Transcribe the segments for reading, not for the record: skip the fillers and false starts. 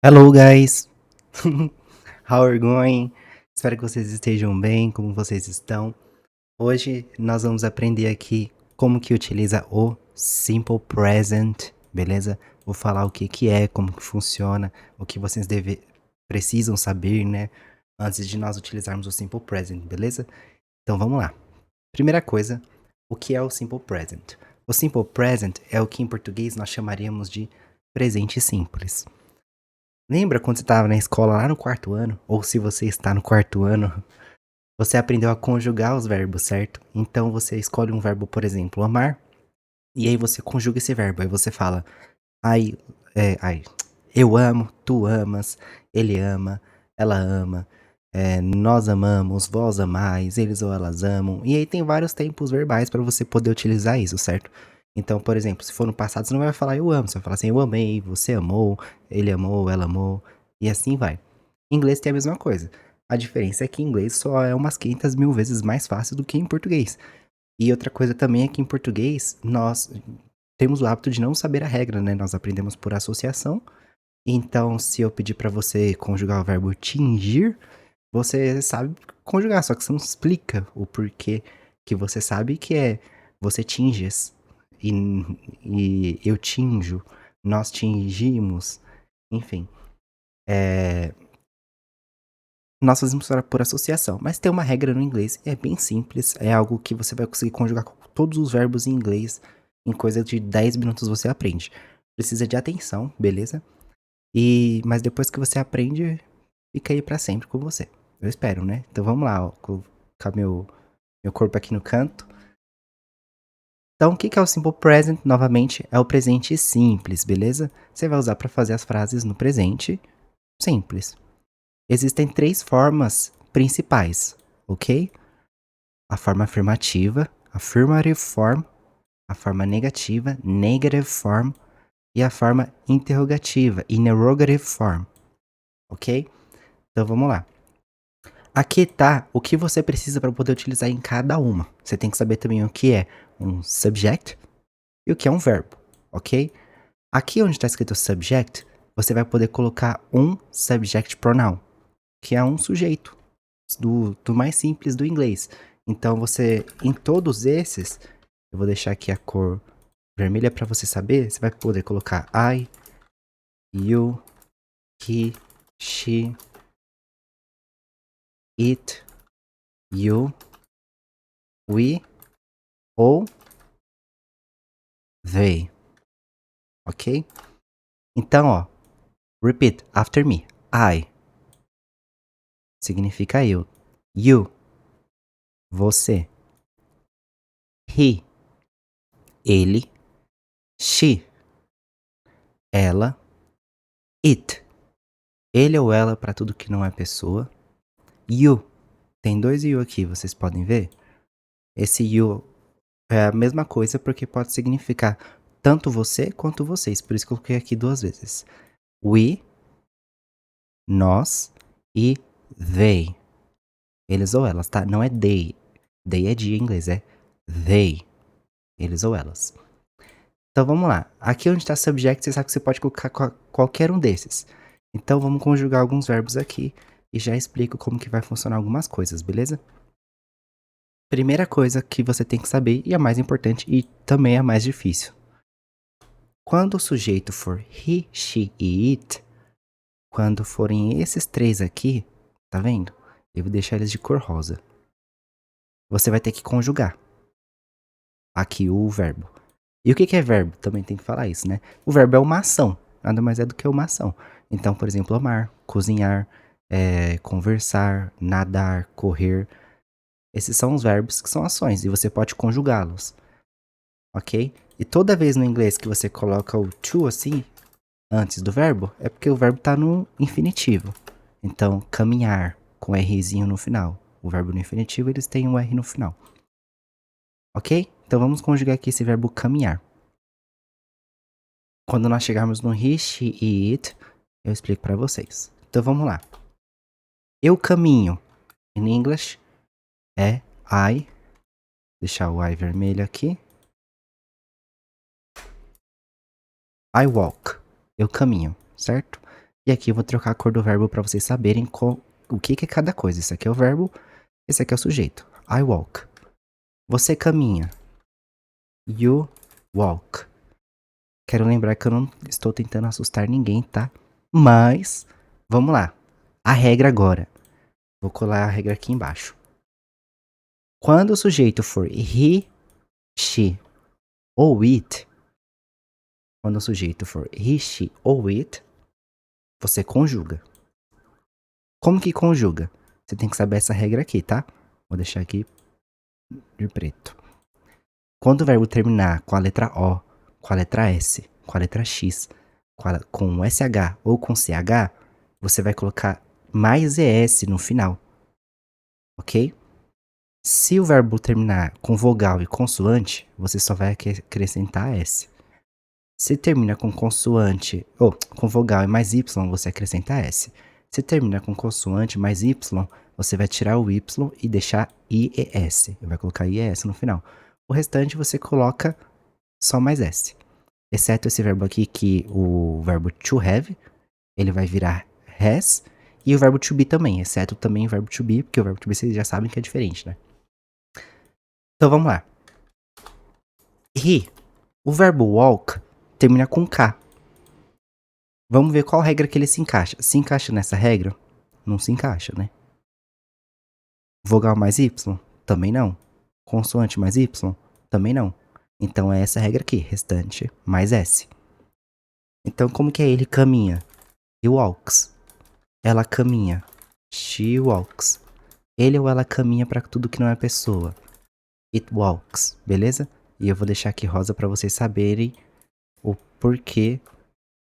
Hello, guys! How are you going? Espero que vocês estejam bem, como vocês estão. Hoje nós vamos aprender aqui como que utiliza o Simple Present, beleza? Vou falar o que que é, como que funciona, o que vocês precisam saber, né? Antes de nós utilizarmos o Simple Present, beleza? Então vamos lá. Primeira coisa, o que é o Simple Present? O Simple Present é o que em português nós chamaríamos de presente simples. Lembra quando você estava na escola lá no quarto ano? Ou se você está no quarto ano, você aprendeu a conjugar os verbos, certo? Então você escolhe um verbo, por exemplo, amar, e aí você conjuga esse verbo. Aí você fala, ai, ai, eu amo, tu amas, ele ama, ela ama, nós amamos, vós amais, eles ou elas amam. E aí tem vários tempos verbais para você poder utilizar isso, certo? Então, por exemplo, se for no passado, você não vai falar eu amo, você vai falar assim, eu amei, você amou, ele amou, ela amou, e assim vai. Em inglês tem a mesma coisa. A diferença é que em inglês só é umas 500 mil vezes mais fácil do que em português. E outra coisa também é que em português nós temos o hábito de não saber a regra, né? Nós aprendemos por associação. Então, se eu pedir pra você conjugar o verbo tingir, você sabe conjugar, só que você não explica o porquê que você sabe que é você tinges e, e eu tinjo, nós tingimos, enfim. Nós fazemos por associação, mas tem uma regra no inglês, é bem simples, é algo que você vai conseguir conjugar com todos os verbos em inglês, em coisa de 10 minutos você aprende. Precisa de atenção, beleza? Mas depois que você aprende, fica aí pra sempre com você. Eu espero, né? Então vamos lá, ó, colocar meu corpo aqui no canto. Então, o que é o Simple Present? Novamente, é o presente simples, beleza? Você vai usar para fazer as frases no presente simples. Existem 3 formas principais, ok? A forma afirmativa, affirmative form, a forma negativa, negative form, e a forma interrogativa, interrogative form, ok? Então vamos lá. Aqui tá o que você precisa para poder utilizar em cada uma. Você tem que saber também o que é um subject e o que é um verbo, ok? Aqui onde está escrito subject, você vai poder colocar um subject pronoun, que é um sujeito, do mais simples do inglês. Então você, em todos esses, eu vou deixar aqui a cor vermelha para você saber, você vai poder colocar I, you, he, she, it, you, we ou they, ok? Então, ó, repeat after me. I significa eu. You, você. He, ele. She, ela. It, ele ou ela para tudo que não é pessoa. You, tem 2 you aqui, vocês podem ver? Esse you é a mesma coisa porque pode significar tanto você quanto vocês, por isso que eu coloquei aqui 2 vezes. We, nós e they, eles ou elas, tá? Não é they. They é dia em inglês, é they, eles ou elas. Então vamos lá. Aqui onde está subject, você sabe que você pode colocar qualquer um desses. Então vamos conjugar alguns verbos aqui e já explico como que vai funcionar algumas coisas, beleza? Primeira coisa que você tem que saber, e a mais importante e também a mais difícil. Quando o sujeito for he, she e it, quando forem esses 3 aqui, tá vendo? Eu vou deixar eles de cor rosa. Você vai ter que conjugar aqui o verbo. E o que é verbo? Também tem que falar isso, né? O verbo é uma ação, nada mais é do que uma ação. Então, por exemplo, amar, cozinhar, conversar, nadar, correr. Esses são os verbos que são ações e você pode conjugá-los, ok? E toda vez no inglês que você coloca o to assim, antes do verbo, é porque o verbo está no infinitivo. Então, caminhar, com Rzinho no final. O verbo no infinitivo, eles têm um R no final. Ok? Então vamos conjugar aqui esse verbo caminhar. Quando nós chegarmos no he, she e it, eu explico para vocês. Então vamos lá. Eu caminho, in English, é I. Deixar o I vermelho aqui. I walk. Eu caminho, certo? E aqui eu vou trocar a cor do verbo para vocês saberem o que é cada coisa. Esse aqui é o verbo, esse aqui é o sujeito. I walk. Você caminha. You walk. Quero lembrar que eu não estou tentando assustar ninguém, tá? Mas, vamos lá. A regra agora. Vou colar a regra aqui embaixo. Quando o sujeito for he, she ou it, quando o sujeito for he, she ou it, você conjuga. Como que conjuga? Você tem que saber essa regra aqui, tá? Vou deixar aqui de preto. Quando o verbo terminar com a letra O, com a letra S, com a letra X, com SH ou com CH, você vai colocar mais ES no final. Ok? Se o verbo terminar com vogal e consoante, você só vai acrescentar S. Se termina com consoante, ou com vogal e mais Y, você acrescenta S. Se termina com consoante mais Y, você vai tirar o Y e deixar IES. Vai colocar IES no final. O restante você coloca só mais S. Exceto esse verbo aqui, que o verbo to have, ele vai virar has. E o verbo to be também, exceto também o verbo to be, porque o verbo to be vocês já sabem que é diferente, né? Então vamos lá. He, o verbo walk termina com K. Vamos ver qual regra que ele se encaixa. Se encaixa nessa regra? Não se encaixa, né? Vogal mais Y? Também não. Consoante mais Y? Também não. Então é essa regra aqui, restante mais S. Então como que é ele caminha? He walks. Ela caminha. She walks. Ele ou ela caminha para tudo que não é pessoa. It walks, beleza? E eu vou deixar aqui rosa para vocês saberem o porquê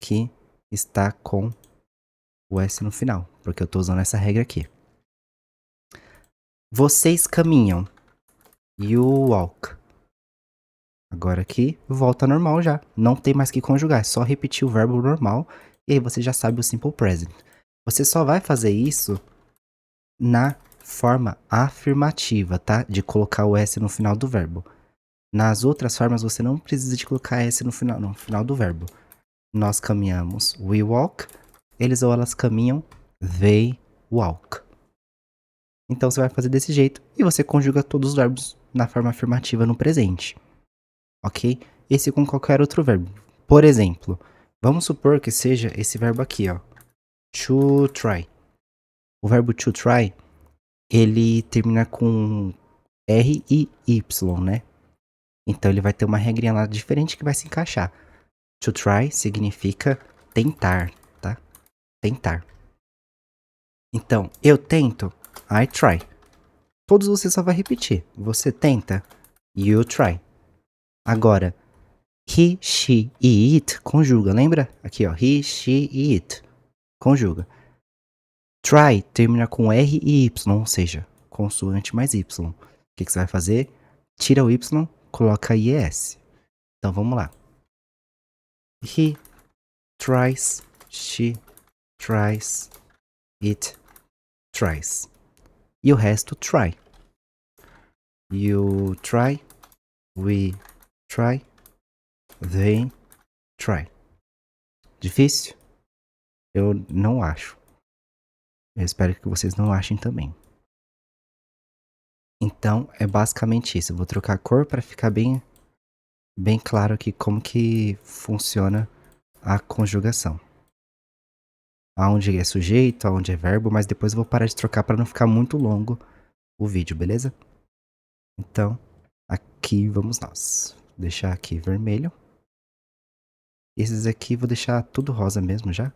que está com o S no final, porque eu tô usando essa regra aqui. Vocês caminham. You walk. Agora aqui, volta normal já. Não tem mais que conjugar, é só repetir o verbo normal e aí você já sabe o simple present. Você só vai fazer isso na forma afirmativa, tá? De colocar o S no final do verbo. Nas outras formas, você não precisa de colocar S no final do verbo. Nós caminhamos, we walk. Eles ou elas caminham, they walk. Então você vai fazer desse jeito e você conjuga todos os verbos na forma afirmativa no presente. Ok? Esse com qualquer outro verbo. Por exemplo, vamos supor que seja esse verbo aqui, ó. To try. O verbo to try, ele termina com R e Y, né? Então ele vai ter uma regrinha lá diferente que vai se encaixar. To try significa tentar, tá? Tentar. Então, eu tento, I try. Todos você só vai repetir. Você tenta, you try. Agora, he, she e it conjuga, lembra? Aqui, ó, he, she e it. Conjuga. Try termina com R e Y, ou seja, consoante mais Y. O que você vai fazer? Tira o Y, coloca IES. Então, vamos lá. He tries, she tries, it tries. E o resto, try. You try, we try, they try. Difícil? Eu não acho. Eu espero que vocês não achem também. Então, é basicamente isso. Eu vou trocar a cor para ficar bem claro aqui como que funciona a conjugação. Aonde é sujeito, aonde é verbo, mas depois eu vou parar de trocar para não ficar muito longo o vídeo, beleza? Então, aqui vamos nós. Vou deixar aqui vermelho. Esses aqui vou deixar tudo rosa mesmo já,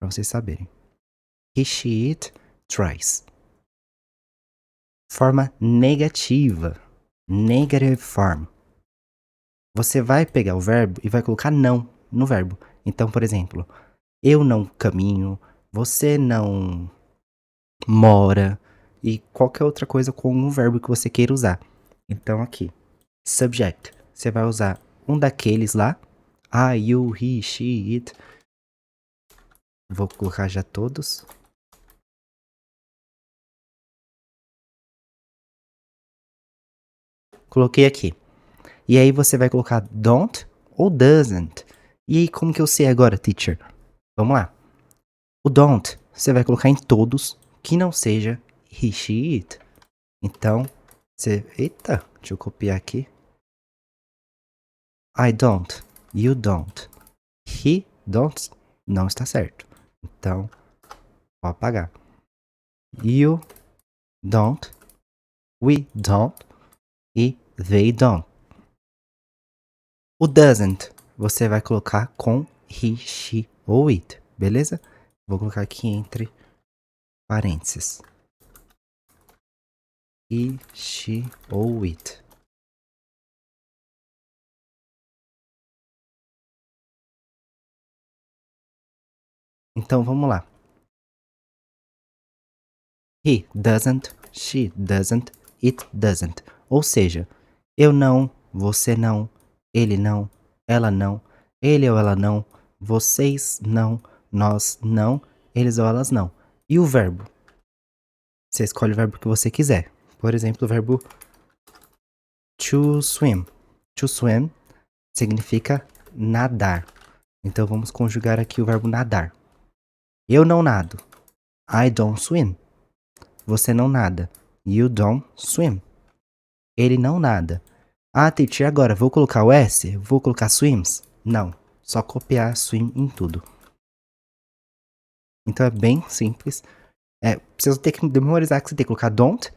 para vocês saberem. He, she, it, tries. Forma negativa. Negative form. Você vai pegar o verbo e vai colocar não no verbo. Então, por exemplo, eu não caminho, você não mora e qualquer outra coisa com um verbo que você queira usar. Então, aqui, subject. Você vai usar um daqueles lá. I, you, he, she, it. Vou colocar já todos. Coloquei aqui. E aí você vai colocar don't ou doesn't. E aí como que eu sei agora, teacher? Vamos lá. O don't, você vai colocar em todos que não seja he, she, it. Então, você... Eita, deixa eu copiar aqui. I don't, you don't, he don't, não está certo. Então, vou apagar. You don't, we don't e they don't. O doesn't, você vai colocar com he, she ou it, beleza? Vou colocar aqui entre parênteses. He, she ou it. Então vamos lá. He doesn't, she doesn't, it doesn't. Ou seja, eu não, você não, ele não, ele ou ela não, vocês não, nós não, eles ou elas não. E o verbo? Você escolhe o verbo que você quiser. Por exemplo, o verbo to swim. To swim significa nadar. Então vamos conjugar aqui o verbo nadar. Eu não nado. I don't swim. Você não nada. You don't swim. Ele não nada. Ah, teacher, agora vou colocar o S? Vou colocar swims? Não. Só copiar swim em tudo. Então é bem simples. Precisa ter que memorizar que você tem que colocar don't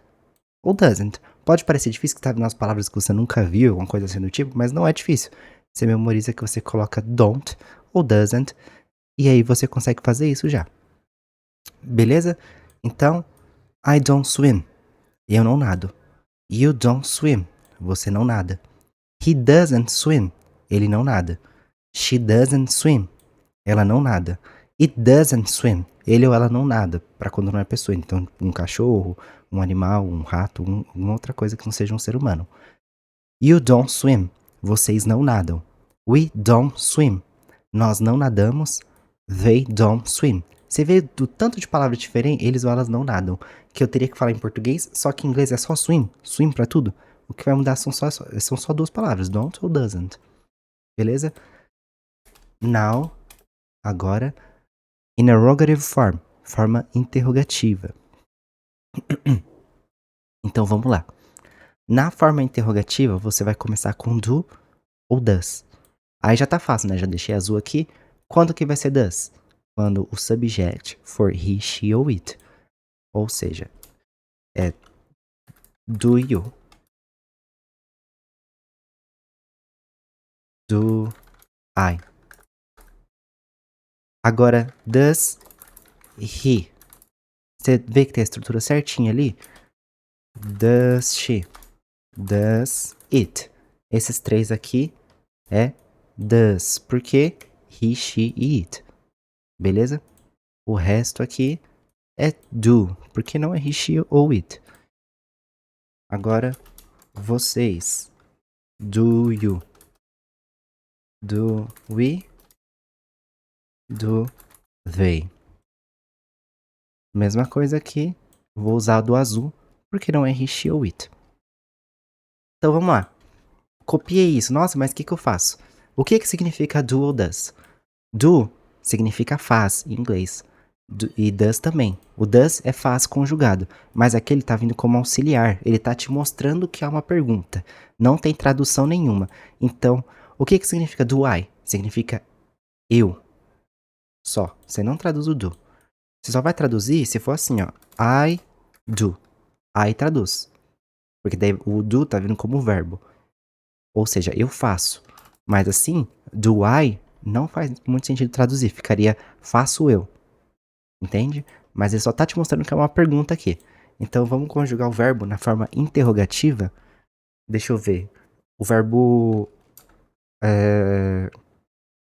ou doesn't. Pode parecer difícil que tá nas palavras que você nunca viu, alguma coisa assim do tipo, mas não é difícil. Você memoriza que você coloca don't ou doesn't e aí você consegue fazer isso já. Beleza? Então, I don't swim. Eu não nado. You don't swim. Você não nada. He doesn't swim. Ele não nada. She doesn't swim. Ela não nada. It doesn't swim. Ele ou ela não nada. Para quando não é pessoa. Então, um cachorro, um animal, um rato, uma outra coisa que não seja um ser humano. You don't swim. Vocês não nadam. We don't swim. Nós não nadamos. They don't swim. Você vê do tanto de palavras diferentes, eles ou elas não nadam. Que eu teria que falar em português, só que em inglês é só swim. Swim pra tudo. O que vai mudar são só duas palavras. Don't ou doesn't. Beleza? Now, agora, interrogative form. Forma interrogativa. Então vamos lá. Na forma interrogativa, você vai começar com do ou does. Aí já tá fácil, né? Já deixei azul aqui. Quando que vai ser does? Quando o subject for he, she ou it. Ou seja, é do you. Do I. Agora, does he. Você vê que tem a estrutura certinha ali? Does she. Does it. Esses três aqui é does. Porque he, she e it. Beleza? O resto aqui é do. Porque não é he, she ou it. Agora, vocês. Do you. Do we. Do they. Mesma coisa aqui. Vou usar do azul. Porque não é he, she ou it. Então vamos lá. Copiei isso. Nossa, mas o que eu faço? O que significa do ou does? Do significa faz em inglês. E does também. O does é faz conjugado. Mas aqui ele tá vindo como auxiliar. Ele tá te mostrando que é uma pergunta. Não tem tradução nenhuma. Então, o que significa do I? Significa eu. Só. Você não traduz o do. Você só vai traduzir se for assim, ó. I do. I traduz. Porque daí o do tá vindo como verbo. Ou seja, eu faço. Mas assim, do I não faz muito sentido traduzir. Ficaria faço eu. Entende? Mas ele só tá te mostrando que é uma pergunta aqui. Então vamos conjugar o verbo na forma interrogativa. Deixa eu ver. O verbo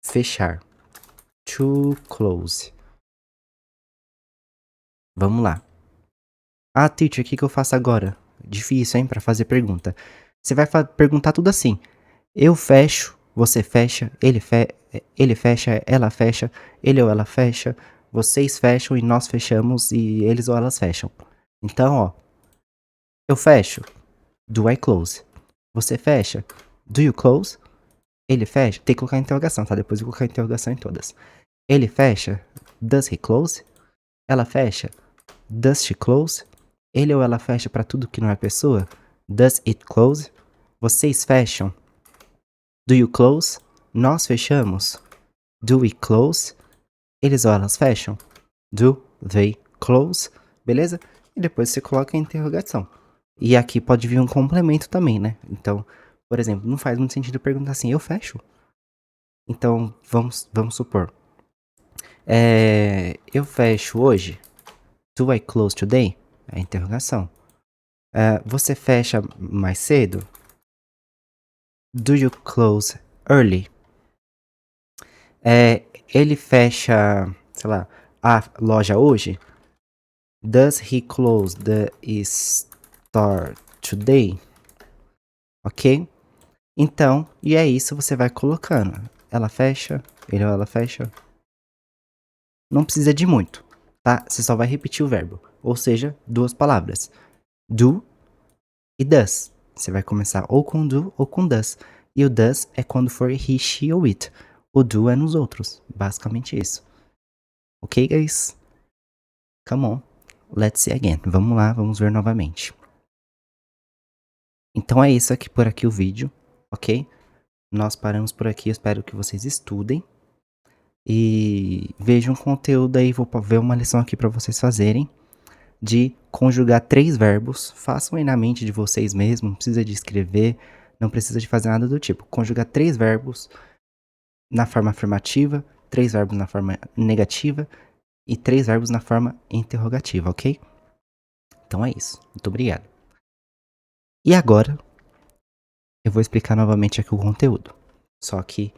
fechar. To close. Vamos lá. Ah, teacher, o que eu faço agora? Difícil, hein, pra fazer pergunta. Você vai perguntar tudo assim. Eu fecho, você fecha, ele fecha, ela fecha, ele ou ela fecha, vocês fecham e nós fechamos e eles ou elas fecham. Então, ó, eu fecho, do I close? Você fecha, do you close? Ele fecha, tem que colocar interrogação, tá? Depois eu vou colocar interrogação em todas. Ele fecha, Does he close? Ela fecha? Does she close? Ele ou ela fecha para tudo que não é pessoa? Does it close? Vocês fecham? Do you close? Nós fechamos? Do we close? Eles ou elas fecham? Do they close? Beleza? E depois você coloca a interrogação. E aqui pode vir um complemento também, né? Então, por exemplo, não faz muito sentido perguntar assim, eu fecho? Então, vamos supor. Eu fecho hoje? Do I close today? É a interrogação. Você fecha mais cedo? Do you close early? Ele fecha, sei lá, a loja hoje? Does he close the store today? Ok? Então, e é isso, você vai colocando. Ela fecha, ele ou ela fecha. Não precisa de muito, tá? Você só vai repetir o verbo. Ou seja, duas palavras. Do e does. Você vai começar ou com do ou com does. E o does é quando for he, she ou it. O do é nos outros. Basicamente isso. Ok, guys? Come on. Let's see again. Vamos lá, vamos ver novamente. Então é isso aqui por aqui o vídeo, ok? Nós paramos por aqui, eu espero que vocês estudem. E vejam conteúdo aí, vou ver uma lição aqui para vocês fazerem. De conjugar 3 verbos, façam aí na mente de vocês mesmos, não precisa de escrever, não precisa de fazer nada do tipo. Conjugar 3 verbos na forma afirmativa, 3 verbos na forma negativa e 3 verbos na forma interrogativa, ok? Então é isso, muito obrigado. E agora, eu vou explicar novamente aqui o conteúdo, só que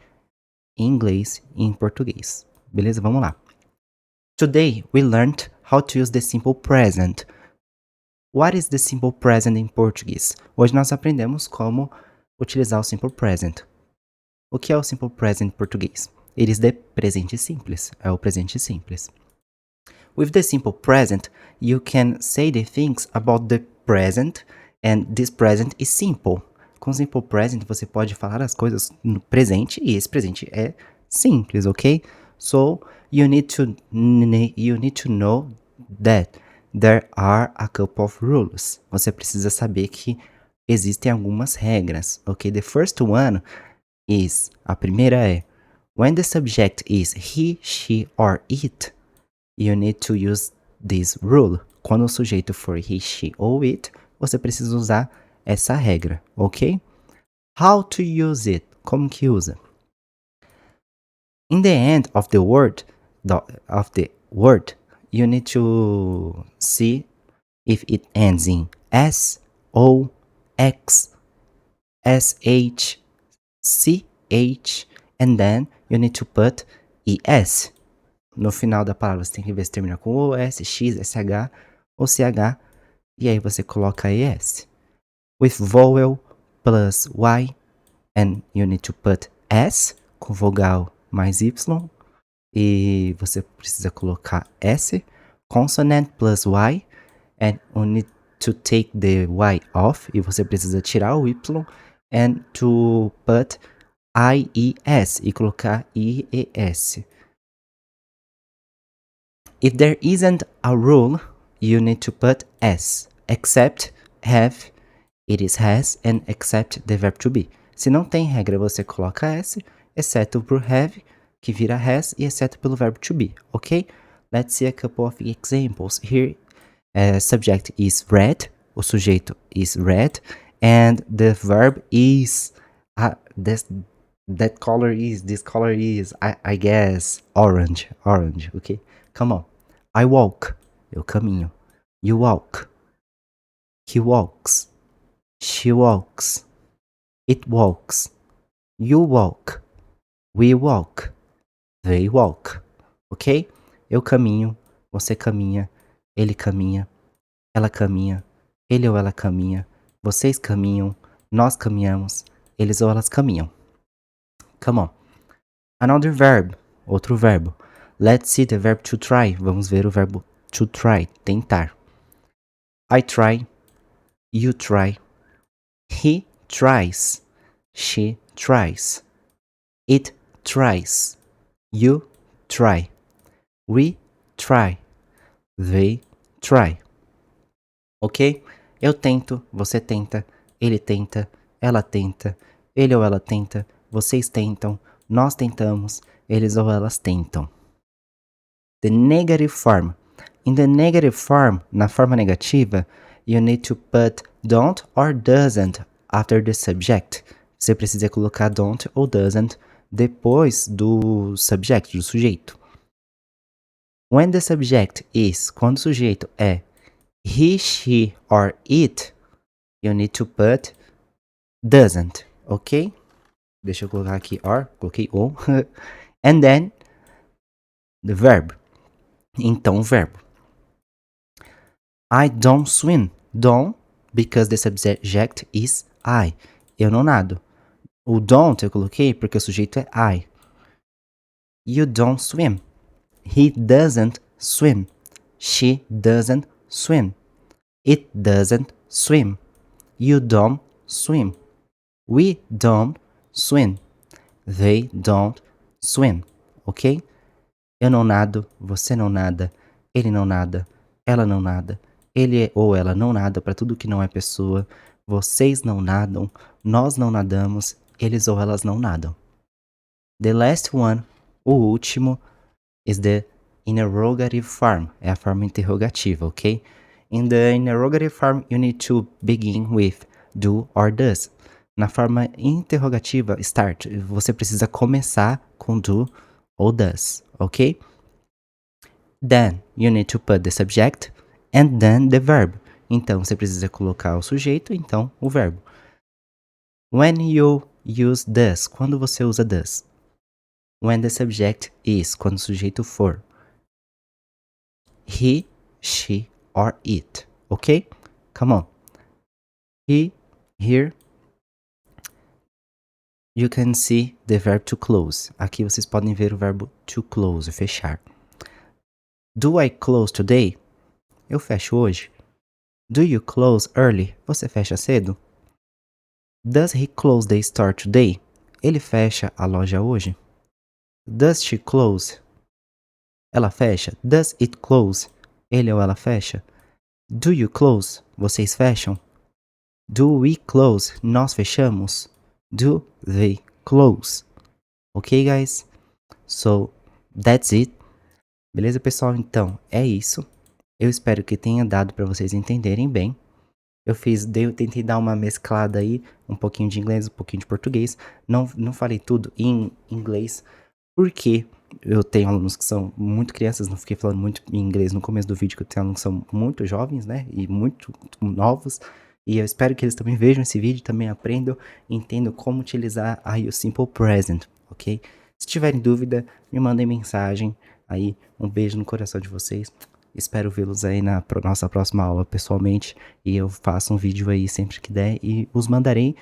em inglês e em português, beleza? Vamos lá. Today we learned how to use the simple present. What is the simple present in Portuguese? Hoje nós aprendemos como utilizar o simple present. O que é o simple present em português? It is the presente simples. É o presente simples. With the simple present, you can say the things about the present and this present is simple. Com simple present, você pode falar as coisas no presente e esse presente é simples, ok? So, you need to know that there are a couple of rules. Você precisa saber que existem algumas regras, ok? The first one is, a primeira é, when the subject is he, she or it, you need to use this rule. Quando o sujeito for he, she ou it, você precisa usar essa regra, ok? How to use it? Como que usa? In the end of the word, you need to see if it ends in S, O, X, SH, CH, and then you need to put ES. No final da palavra você tem que ver se termina com O, S, X, SH ou CH, e aí você coloca ES. With vowel plus Y, and you need to put S, com vogal mais Y, e você precisa colocar S. Consonant plus Y, and you need to take the Y off, e você precisa tirar o Y, and to put IES, e colocar IES. If there isn't a rule, you need to put S, except, have, it is has, and except the verb to be. Se não tem regra, você coloca S, exceto por have, que vira has, e exceto pelo verbo to be, ok? Let's see a couple of examples. Here, subject is red, o sujeito is red, and the verb is, this color is, I guess, orange, ok? Come on. I walk, eu caminho. You walk. He walks. She walks. It walks. You walk. We walk. They walk. Ok? Eu caminho. Você caminha. Ele caminha. Ela caminha. Ele ou ela caminha. Vocês caminham. Nós caminhamos. Eles ou elas caminham. Come on. Another verb. Outro verbo. Let's see the verb to try. Vamos ver o verbo to try. Tentar. I try. You try. He tries. She tries. It tries. You try. We try. They try. Ok? Eu tento, você tenta, ele tenta, ela tenta, ele ou ela tenta, vocês tentam, nós tentamos, eles ou elas tentam. The negative form. In the negative form, na forma negativa, you need to put don't or doesn't after the subject. Você precisa colocar don't ou doesn't depois do subject, do sujeito. When the subject is, quando o sujeito é he, she or it, you need to put doesn't, ok? Deixa eu colocar aqui or, coloquei o. And then the verb. Então, o verbo. I don't swim. Don't, because the subject is I. Eu não nado. O don't eu coloquei porque o sujeito é I. You don't swim. He doesn't swim. She doesn't swim. It doesn't swim. You don't swim. We don't swim. They don't swim. Ok? Eu não nado, você não nada, ele não nada, ela não nada, ele ou ela não nada para tudo que não é pessoa, vocês não nadam, nós não nadamos, eles ou elas não nadam. The last one, o último, is the interrogative form. É a forma interrogativa, ok? In the interrogative form, you need to begin with do or does. Na forma interrogativa, start, você precisa começar com do ou does, ok? Then you need to put the subject and then the verb. Então você precisa colocar o sujeito, então o verbo. When you use does, quando você usa does. When the subject is, quando o sujeito for. He, she or it, ok? Come on. He, here. You can see the verb to close. Aqui vocês podem ver o verbo to close, fechar. Do I close today? Eu fecho hoje. Do you close early? Você fecha cedo? Does he close the store today? Ele fecha a loja hoje? Does she close? Ela fecha? Does it close? Ele ou ela fecha? Do you close? Vocês fecham? Do we close? Nós fechamos? Do they close? Ok, guys? So, that's it. Beleza, pessoal? Então, é isso. Eu espero que tenha dado para vocês entenderem bem. Eu tentei dar uma mesclada aí, um pouquinho de inglês, um pouquinho de português. Não falei tudo em inglês, porque eu tenho alunos que são muito crianças, não fiquei falando muito em inglês no começo do vídeo, que eu tenho alunos que são muito jovens, né, e muito novos. E eu espero que eles também vejam esse vídeo, também aprendam, entendam como utilizar aí o Simple Present, ok? Se tiverem dúvida, me mandem mensagem aí. Um beijo no coração de vocês. Espero vê-los aí na nossa próxima aula pessoalmente. E eu faço um vídeo aí sempre que der e os mandarei.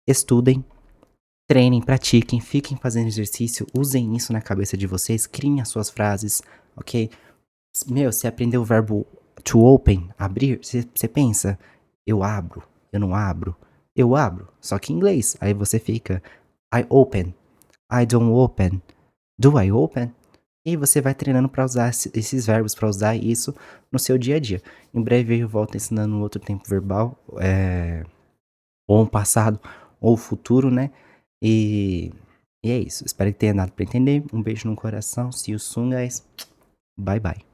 Estudem, treinem, pratiquem, fiquem fazendo exercício. Usem isso na cabeça de vocês. Criem as suas frases, ok? Você aprendeu o verbo to open, abrir. Você pensa, eu abro, eu não abro. Eu abro, só que em inglês. Aí você fica, I open, I don't open, do I open? E aí você vai treinando para usar esses verbos, para usar isso no seu dia a dia. Em breve eu volto ensinando um outro tempo verbal, ou um passado, ou futuro, né? E é isso. Espero que tenha dado para entender. Um beijo no coração. See you soon, guys. Bye, bye.